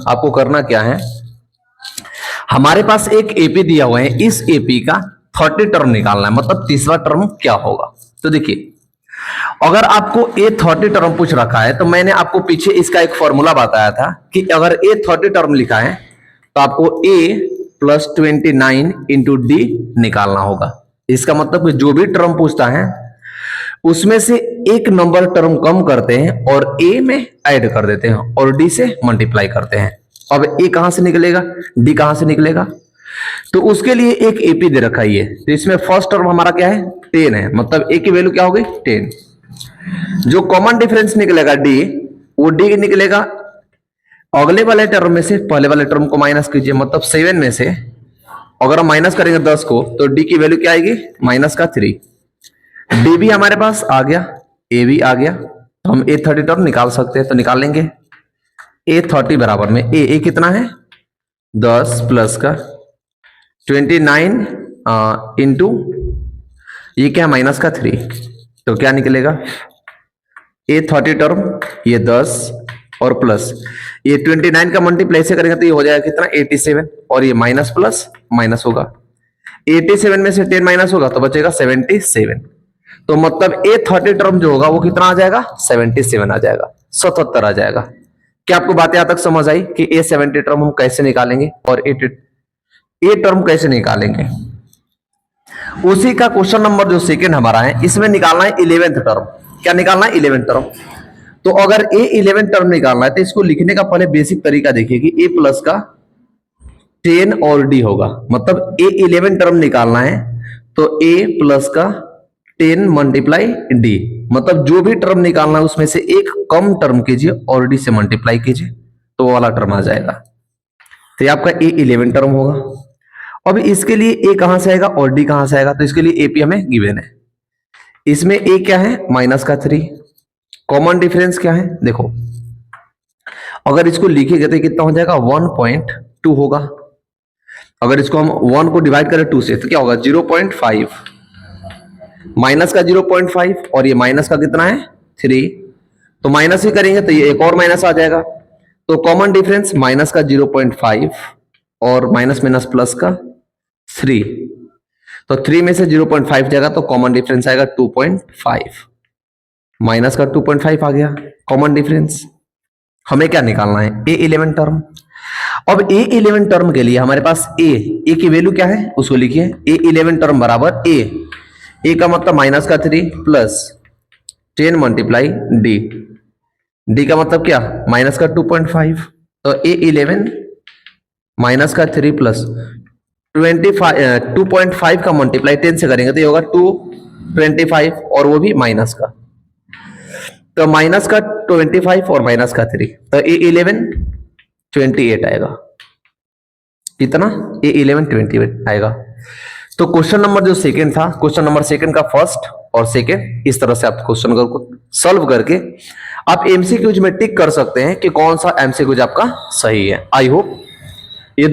आपको करना क्या है, हमारे पास एक एपी दिया हुआ है, इस एपी का 30 टर्म निकालना है, मतलब तीसरा टर्म क्या होगा। तो देखिए, अगर आपको ए 30 टर्म पूछ रखा है तो मैंने आपको पीछे इसका एक फॉर्मूला बताया था कि अगर ए 30 टर्म लिखा है तो आपको ए प्लस 29 इंटू डी निकालना होगा। इसका मतलब कि जो भी टर्म पूछता है उसमें से एक नंबर टर्म कम करते हैं और ए में ऐड कर देते हैं और डी से मल्टीप्लाई करते हैं। अब ए कहां से निकलेगा, डी कहां से निकलेगा, तो उसके लिए एक एपी दे रखा है। तो इसमें फर्स्ट टर्म हमारा क्या है, 10 है, मतलब ए की वैल्यू क्या हो गई 10। जो कॉमन डिफरेंस निकलेगा डी, वो डी निकलेगा अगले वाले टर्म में से पहले वाले टर्म को माइनस कीजिए, मतलब 7 में से अगर हम माइनस करेंगे 10 को तो डी की वैल्यू क्या आएगी माइनस का 3। डी भी हमारे पास आ गया, ए भी आ गया, तो हम ए 30 टर्म निकाल सकते हैं। तो निकाल लेंगे ए 30 बराबर में ए कितना है 10 प्लस का 29 इंटू ये क्या है माइनस का 3, तो क्या निकलेगा ए 30 टर्म ये 10 और प्लस ये 29 का मल्टीप्लाई से करेंगे तो ये हो जाएगा कितना 87 और ये माइनस प्लस माइनस होगा, 87 में से 10 माइनस होगा तो बचेगा 77। तो मतलब ए 30 टर्म जो होगा वो कितना आ जाएगा 77 आ जाएगा, 77 आ जाएगा। क्या आपको बात यहां तक समझ आई कि ए 70 टर्म हम कैसे निकालेंगे और ए टर्म कैसे निकालेंगे। उसी का क्वेश्चन नंबर जो सेकंड हमारा है, इसमें निकालना है 11th टर्म। क्या निकालना है 11th टर्म। तो अगर ए 11th टर्म निकालना है तो इसको लिखने का पहले बेसिक तरीका देखिए कि ए प्लस का 10 और डी होगा, मतलब ए 11 टर्म निकालना है तो ए प्लस का 10 मल्टीप्लाई डी, मतलब जो भी टर्म निकालना है उसमें से एक कम टर्म कीजिए और डी से मल्टीप्लाई कीजिए तो वो वाला टर्म आ जाएगा। तो ये आपका ए 11 टर्म होगा। अब इसके लिए ए कहां से आएगा और डी कहां से आएगा, तो इसके लिए एपी हमें गिवन है। इसमें ए क्या है माइनस का 3, कॉमन डिफरेंस क्या है देखो, अगर इसको लिखेंगे तो कितना हो जाएगा 1.2 होगा। अगर इसको हम 1 को डिवाइड करें 2 से तो क्या होगा 0.5, माइनस का 0.5 और ये माइनस का कितना है 3, तो माइनस ही करेंगे तो ये एक और माइनस आ जाएगा। तो कॉमन डिफरेंस माइनस का 0.5 और माइनस माइनस प्लस का 3, तो 3 में से 0.5 जाएगा तो कॉमन डिफरेंस आएगा 2.5, माइनस का 2.5 आ गया कॉमन डिफरेंस। हमें क्या निकालना है ए 11 टर्म। अब ए 11 टर्म के लिए हमारे पास ए की वैल्यू क्या है उसको लिखिए, ए 11 टर्म बराबर ए का मतलब माइनस का 3 प्लस 10 मल्टीप्लाई डी का मतलब क्या माइनस का 2.5, तो ए 11 माइनस का 3 प्लस 2.5 का मल्टीप्लाई 10 से करेंगे तो ये होगा 225 और वो भी माइनस का, तो माइनस का 25 और माइनस का 3, तो ए 11 28 आएगा। कितना ए 11 28 आएगा। तो क्वेश्चन नंबर जो सेकंड था, क्वेश्चन नंबर सेकंड का फर्स्ट और सेकंड इस तरह से आप क्वेश्चन को सॉल्व करके आप एमसीक्यूज में टिक कर सकते हैं कि कौन सा एमसीक्यूज आपका सही है। आई होप ये